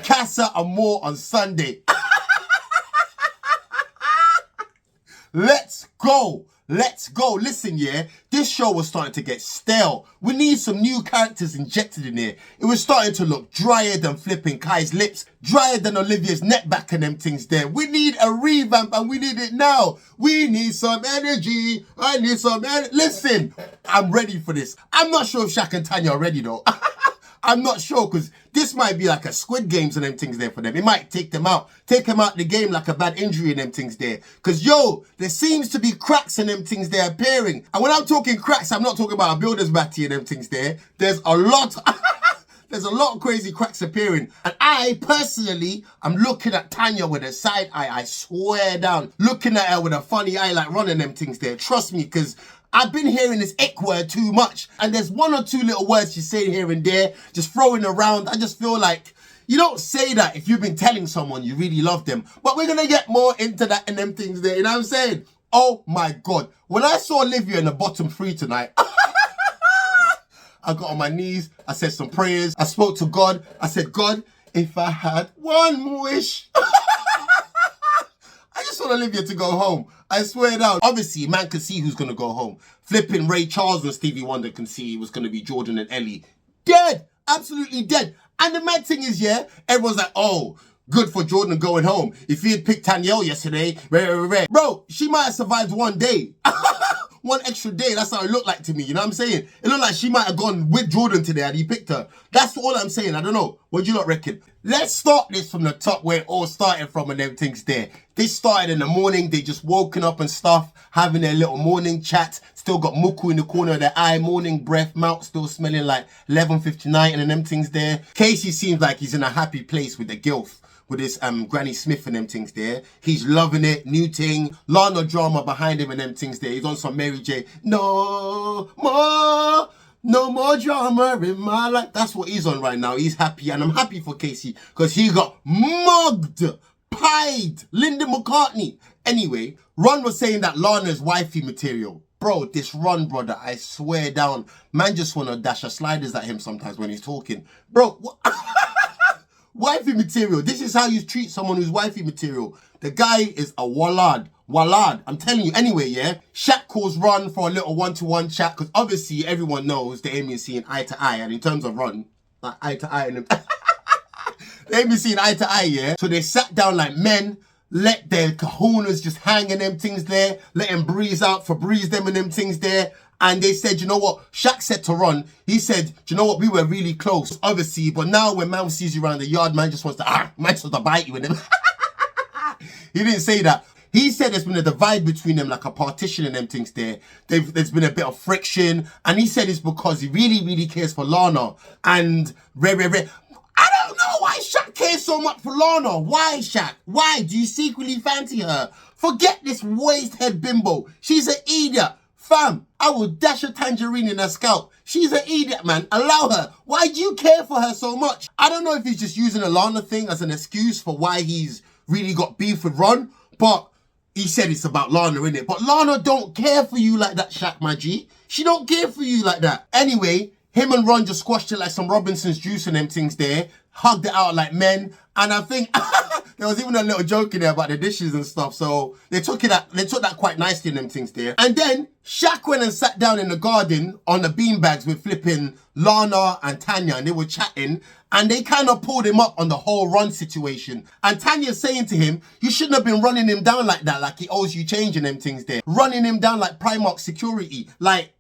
Casa and more on Sunday. Let's go. Let's go. Listen, yeah, this show was starting to get stale. We need some new characters injected in here. It was starting to look drier than flipping Kai's lips, drier than Olivia's neck back and them things there. We need a revamp and we need it now. We need some energy. I need some energy. Listen, I'm ready for this. I'm not sure if Shaq and Tanya are ready though. I'm not sure, because this might be like a Squid Games and them things there for them. It might take them out the game like a bad injury and them things there. Because, yo, there seems to be cracks in them things there appearing. And when I'm talking cracks, I'm not talking about a builder's batty and them things there. There's a lot... There's a lot of crazy cracks appearing. And I, personally, I'm looking at Tanya with a side eye. I swear down. Looking at her with a funny eye like running them things there. Trust me, because... I've been hearing this ick word too much. And there's one or two little words she's saying here and there, just throwing around. I just feel like you don't say that if you've been telling someone you really love them. But we're going to get more into that and them things there. You know what I'm saying? Oh my God. When I saw Olivia in the bottom three tonight, I got on my knees. I said some prayers. I spoke to God. I said, God, if I had one wish... I just want Olivia to go home. I swear down. Obviously, man can see who's going to go home. Flipping Ray Charles and Stevie Wonder can see it was going to be Jordan and Elle. Dead. Absolutely dead. And the mad thing is, yeah, everyone's like, oh, good for Jordan going home. If he had picked Tanya yesterday, bro, she might have survived one day. One extra day, that's how it looked like to me, you know what I'm saying? It looked like she might have gone with Jordan today and he picked her. That's all I'm saying, I don't know. What do you not reckon? Let's start this from the top where it all started from and everything's there. This started in the morning, they just woken up and stuff, having their little morning chat, still got muku in the corner of their eye, morning breath, mouth still smelling like 11:59 and them things there. Casey seems like he's in a happy place with the gilf. With this Granny Smith and them things there. He's loving it, new thing, Lana drama behind him and them things there. He's on some Mary J. No more drama in my life. That's what he's on right now. He's happy and I'm happy for Casey because he got mugged, pied, Linda McCartney. Anyway, Ron was saying that Lana's wifey material. Bro, this Ron brother, I swear down, man just want to dash a sliders at him sometimes when he's talking. Bro, what? Wifey material. This is how you treat someone who's wifey material. The guy is a wallard. Wallard. I'm telling you. Anyway, yeah. Shaq calls Ron for a little one-to-one chat because obviously everyone knows they ain't been seeing eye to eye. And in terms of Ron, like eye to eye. They ain't been seeing eye to eye, yeah. So they sat down like men, let their kahunas just hang in them things there, let them breeze out for breeze them and them things there. And they said, you know what? Shaq said to Ron, he said, do you know what? We were really close, obviously. But now when man sees you around the yard, man just wants to, man just wants to bite you. And he didn't say that. He said there's been a divide between them, like a partition and them things there. There's been a bit of friction. And he said it's because he really, really cares for Lana. And I don't know why Shaq cares so much for Lana. Why, Shaq? Why? Do you secretly fancy her? Forget this waist head bimbo. She's an idiot. Fam, I will dash a tangerine in her scalp. She's an idiot, man. Allow her. Why do you care for her so much? I don't know if he's just using a Lana thing as an excuse for why he's really got beef with Ron, but he said it's about Lana, innit? But Lana don't care for you like that, Shaq, my G. She don't care for you like that. Anyway, him and Ron just squashed it like some Robinson's juice and them things there. Hugged it out like men. And I think there was even a little joke in there about the dishes and stuff. So they took that quite nicely in them things there. And then Shaq went and sat down in the garden on the beanbags with flipping Lana and Tanya, and they were chatting. And they kind of pulled him up on the whole Ron situation. And Tanya's saying to him, you shouldn't have been running him down like that, like he owes you change and them things there. Running him down like Primark security. Like,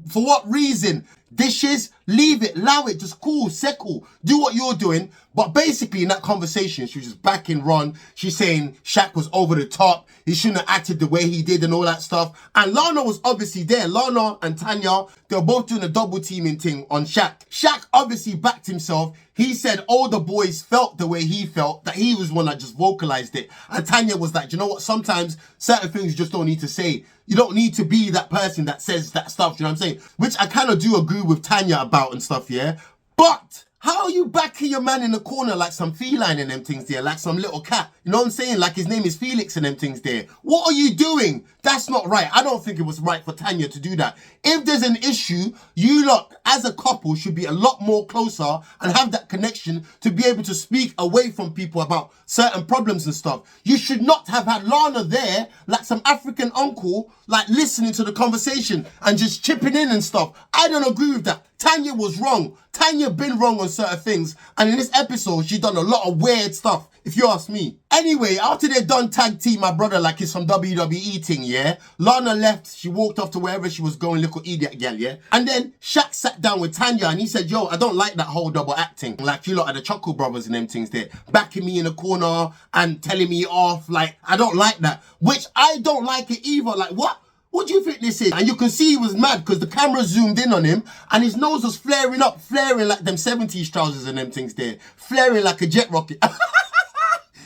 for what reason? Dishes, leave it, allow it, just cool, settle, do what you're doing. But basically in that conversation, she was just backing Ron. She's saying Shaq was over the top. He shouldn't have acted the way he did and all that stuff. And Lana was obviously there. Lana and Tanya, they were both doing a double teaming thing on Shaq. Shaq obviously backed himself. He said all the boys felt the way he felt, that he was one that just vocalized it. And Tanya was like, you know what? Sometimes certain things you just don't need to say. You don't need to be that person that says that stuff, you know what I'm saying? Which I kind of do agree with Tanya about and stuff, yeah? But How are you backing your man in the corner like some feline and them things there, like some little cat? You know what I'm saying? Like his name is Felix and them things there. What are you doing? That's not right. I don't think it was right for Tanya to do that. If there's an issue, you lot as a couple should be a lot more closer and have that connection to be able to speak away from people about certain problems and stuff. You should not have had Lana there like some African uncle, like listening to the conversation and just chipping in and stuff. I don't agree with that. Tanya was wrong. Tanya been wrong on certain things. And in this episode, she done a lot of weird stuff, if you ask me. Anyway, after they done tag team my brother like it's some WWE thing, yeah? Lana left. She walked off to wherever she was going, little idiot girl, yeah? And then Shaq sat down with Tanya and he said, yo, I don't like that whole double acting. Like you lot are the Chuckle Brothers and them things there. Backing me in the corner and telling me off. Like, I don't like that. Which I don't like it either. Like, what? What do you think this is? And you can see he was mad because the camera zoomed in on him and his nose was flaring up, flaring like them 70s trousers and them things there. Flaring like a jet rocket.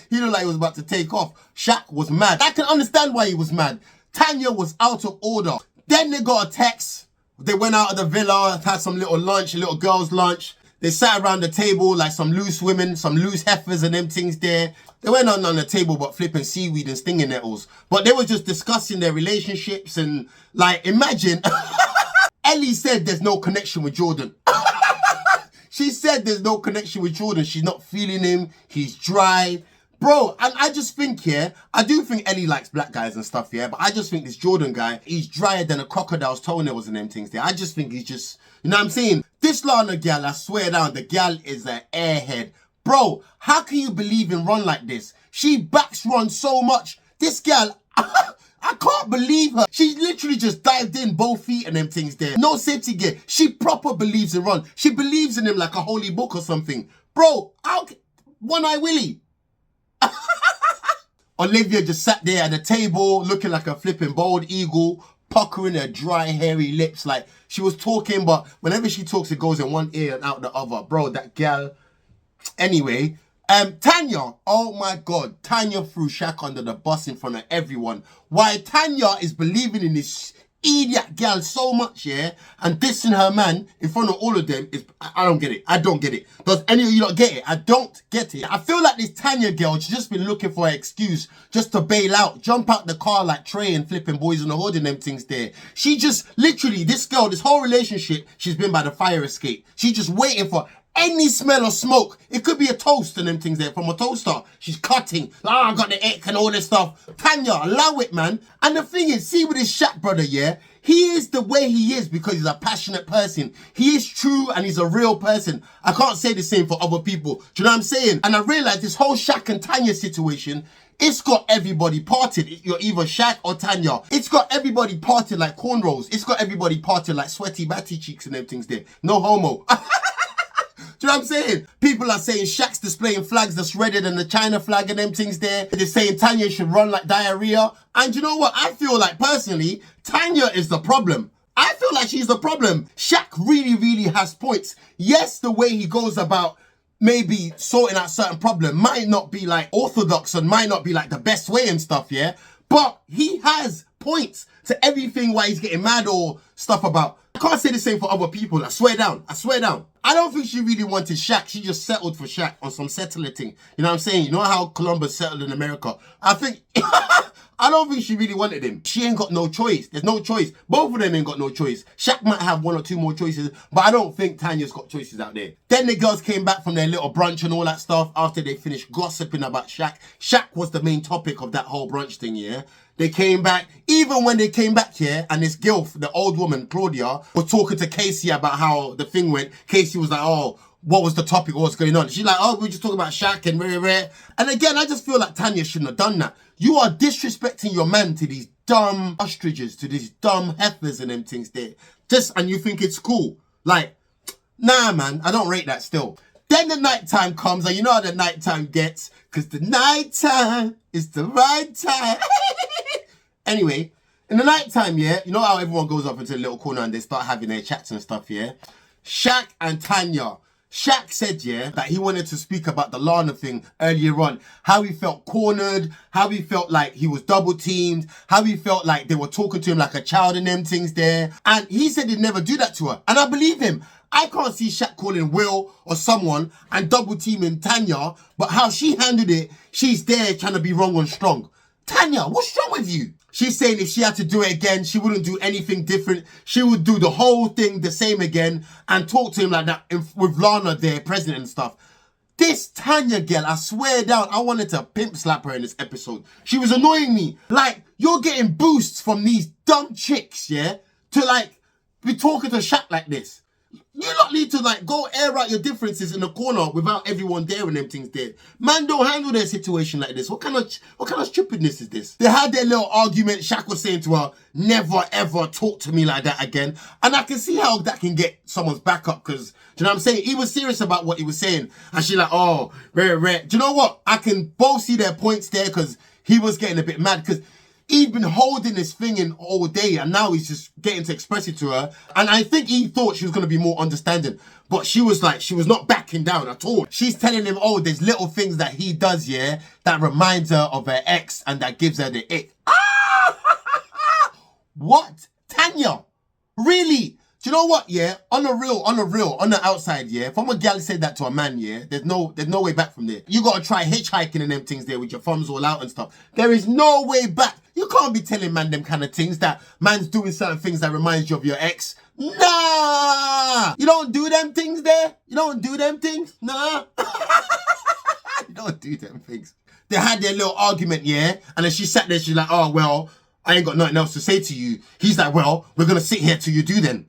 He looked like he was about to take off. Shaq was mad. I can understand why he was mad. Tanya was out of order. Then they got a text. They went out of the villa, had some little lunch, a little girls' lunch. They sat around the table like some loose women, some loose heifers and them things there. They went on the table but flipping seaweed and stinging nettles. But they were just discussing their relationships and like, imagine. Elle said there's no connection with Jordan. She said there's no connection with Jordan. She's not feeling him. He's dry. Bro, and I just think, yeah, I do think Elle likes black guys and stuff, yeah, but I just think this Jordan guy, he's drier than a crocodile's toenails and them things there. I just think he's just, you know what I'm saying? This Lana gal, I swear down, the gal is an airhead. Bro, how can you believe in Ron like this? She backs Ron so much. This gal, I can't believe her. She literally just dived in both feet and them things there. No safety gear. She proper believes in Ron. She believes in him like a holy book or something. Bro, One Eye Willie. Olivia just sat there at the table looking like a flipping bald eagle, puckering her dry, hairy lips. Like she was talking, but whenever she talks, it goes in one ear and out the other. Bro, that gal. Anyway, Tanya, oh my God, Tanya threw Shaq under the bus in front of everyone. Why Tanya is believing in this idiot girl so much, yeah, and dissing her man in front of all of them is, I don't get it. I don't get it. Does any of you not get it? I don't get it. I feel like this Tanya girl, she's just been looking for an excuse just to bail out, jump out the car like Trey and flipping Boys in the Hood and them things there. She just, literally, this girl, this whole relationship, she's been by the fire escape. She's just waiting for any smell of smoke. It could be a toast and them things there from a toaster. She's cutting. I got the ick and all this stuff. Tanya, allow it, man. And the thing is, see with this Shaq brother, yeah, he is the way he is because he's a passionate person. He is true and he's a real person. I can't say the same for other people. Do you know what I'm saying? And I realized this whole Shaq and Tanya situation, it's got everybody parted. You're either Shaq or Tanya. It's got everybody parted like cornrows. It's got everybody parted like sweaty batty cheeks and them things there. No homo. Do you know what I'm saying? People are saying Shaq's displaying flags that's redder than the China flag and them things there. They're saying Tanya should run like diarrhea. And you know what? I feel like, personally, Tanya is the problem. I feel like she's the problem. Shaq really, really has points. Yes, the way he goes about maybe sorting out certain problem might not be like orthodox and might not be like the best way and stuff, yeah? But he has points to everything why he's getting mad or stuff about. I can't say the same for other people. I swear down. I swear down. I don't think she really wanted Shaq. She just settled for Shaq on some settler thing. You know what I'm saying? You know how Columbus settled in America? I think... I don't think she really wanted him. She ain't got no choice. There's no choice. Both of them ain't got no choice. Shaq might have one or two more choices, but I don't think Tanya's got choices out there. Then the girls came back from their little brunch and all that stuff after they finished gossiping about Shaq. Shaq was the main topic of that whole brunch thing, yeah? They came back, even when they came back here, and this gilf, the old woman, Claudia, was talking to Casey about how the thing went. Casey was like, oh, what was the topic? What's going on? She's like, oh, we were just talking about Shaq and rare. And again, I just feel like Tanya shouldn't have done that. You are disrespecting your man to these dumb ostriches, to these dumb heifers and them things there. And you think it's cool. Like, nah, man, I don't rate that still. Then the nighttime comes, and you know how the nighttime gets, because the nighttime is the right time. Anyway, in the nighttime, yeah, you know how everyone goes up into a little corner and they start having their chats and stuff, yeah? Shaq and Tanya. Shaq said, yeah, that he wanted to speak about the Lana thing earlier on. How he felt cornered, how he felt like he was double teamed, how he felt like they were talking to him like a child and them things there. And he said he'd never do that to her. And I believe him. I can't see Shaq calling Will or someone and double teaming Tanya, but how she handled it, she's there trying to be wrong and strong. Tanya, what's wrong with you? She's saying if she had to do it again, she wouldn't do anything different. She would do the whole thing the same again and talk to him like that with Lana there, president and stuff. This Tanya girl, I swear down, I wanted to pimp slap her in this episode. She was annoying me. Like, you're getting boosts from these dumb chicks, yeah? To like, be talking to Shaq like this. You don't need to like go air out your differences in the corner without everyone there and them things there. Man don't handle their situation like this. What kind of stupidness is this? They had their little argument. Shaq was saying to her, never ever talk to me like that again. And I can see how that can get someone's back up because, do you know what I'm saying? He was serious about what he was saying. And she like, oh, rare. Do you know what? I can both see their points there because he was getting a bit mad because he'd been holding this thing in all day and now he's just getting to express it to her. And I think he thought she was going to be more understanding. But she was not backing down at all. She's telling him, oh, there's little things that he does, yeah, that reminds her of her ex and that gives her the ick. What? Tanya? Really? Do you know what, yeah? On the outside, yeah? If a gal said that to a man, yeah? There's no way back from there. You gotta try hitchhiking and them things there with your thumbs all out and stuff. There is no way back. You can't be telling man them kind of things that man's doing certain things that reminds you of your ex. Nah! You don't do them things there? You don't do them things? Nah. You don't do them things. They had their little argument, yeah? And then she sat there, she's like, oh, well, I ain't got nothing else to say to you. He's like, well, we're going to sit here till you do then.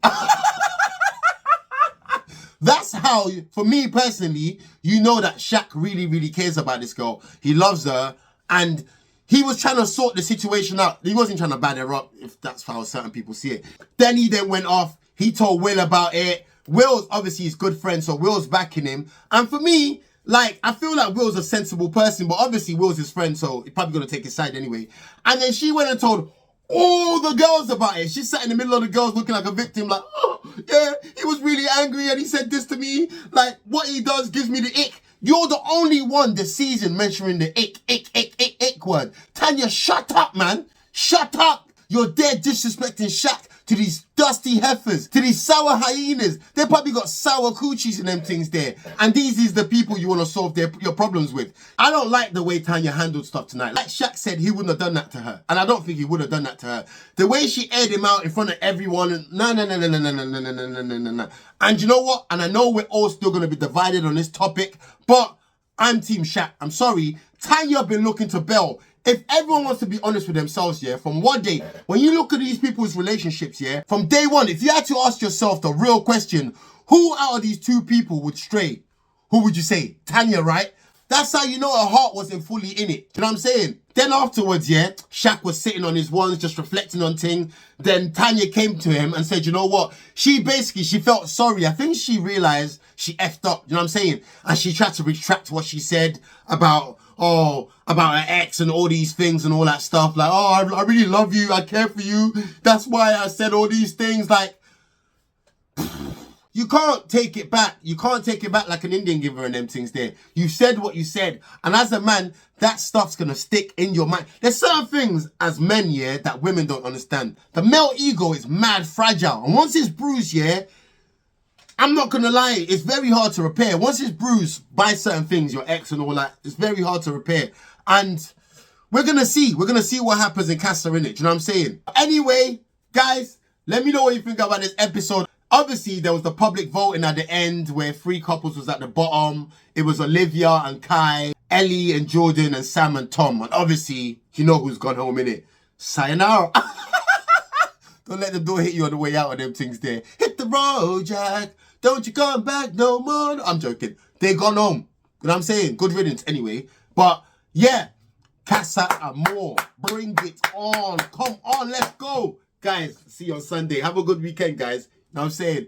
That's how, for me personally, you know that Shaq really, really cares about this girl. He loves her. And he was trying to sort the situation out. He wasn't trying to bad her up, if that's how certain people see it. Then he went off. He told Will about it. Will's obviously his good friend, so Will's backing him. And for me, like, I feel like Will's a sensible person, but obviously Will's his friend, so he's probably going to take his side anyway. And then she went and told all the girls about it. She sat in the middle of the girls looking like a victim, like, oh, yeah, he was really angry and he said this to me. Like, what he does gives me the ick. You're the only one this season mentioning the ick word. Tanya, shut up, man. Shut up. You're there disrespecting Shaq to these dusty heifers, to these sour hyenas. They probably got sour coochies and them things there. And these is the people you want to solve your problems with. I don't like the way Tanya handled stuff tonight. Like Shaq said, he wouldn't have done that to her. And I don't think he would have done that to her. The way she aired him out in front of everyone, and no. And you know what? And I know we're all still going to be divided on this topic, but I'm Team Shaq. I'm sorry. Tanya been looking to Belle. If everyone wants to be honest with themselves, yeah, from one day, when you look at these people's relationships, yeah, from day one, if you had to ask yourself the real question, who out of these two people would stray? Who would you say? Tanya, right? That's how you know her heart wasn't fully in it. You know what I'm saying? Then afterwards, yeah, Shaq was sitting on his ones, just reflecting on things. Then Tanya came to him and said, you know what? She felt sorry. I think she realized she effed up. You know what I'm saying? And she tried to retract what she said about her ex and all these things and all that stuff. Like, oh, I really love you. I care for you. That's why I said all these things. Like, you can't take it back. You can't take it back like an Indian giver and them things there. You said what you said. And as a man, that stuff's going to stick in your mind. There's certain things as men, yeah, that women don't understand. The male ego is mad fragile. And once it's bruised, yeah, I'm not going to lie, it's very hard to repair. Once it's bruised by certain things, your ex and all that, it's very hard to repair. And we're going to see. We're going to see what happens in Casa, innit? Do you know what I'm saying? Anyway, guys, let me know what you think about this episode. Obviously, there was the public voting at the end where 3 couples was at the bottom. It was Olivia and Kai, Elle and Jordan, and Sam and Tom. And obviously, you know who's gone home, innit? Sayonara. Don't let the door hit you on the way out of them things there. Hit the road, Jack. Don't you come back no more. I'm joking. They gone home. You know what I'm saying? Good riddance anyway. But yeah, Casa Amor. Bring it on. Come on, let's go. Guys, see you on Sunday. Have a good weekend, guys. You know what I'm saying?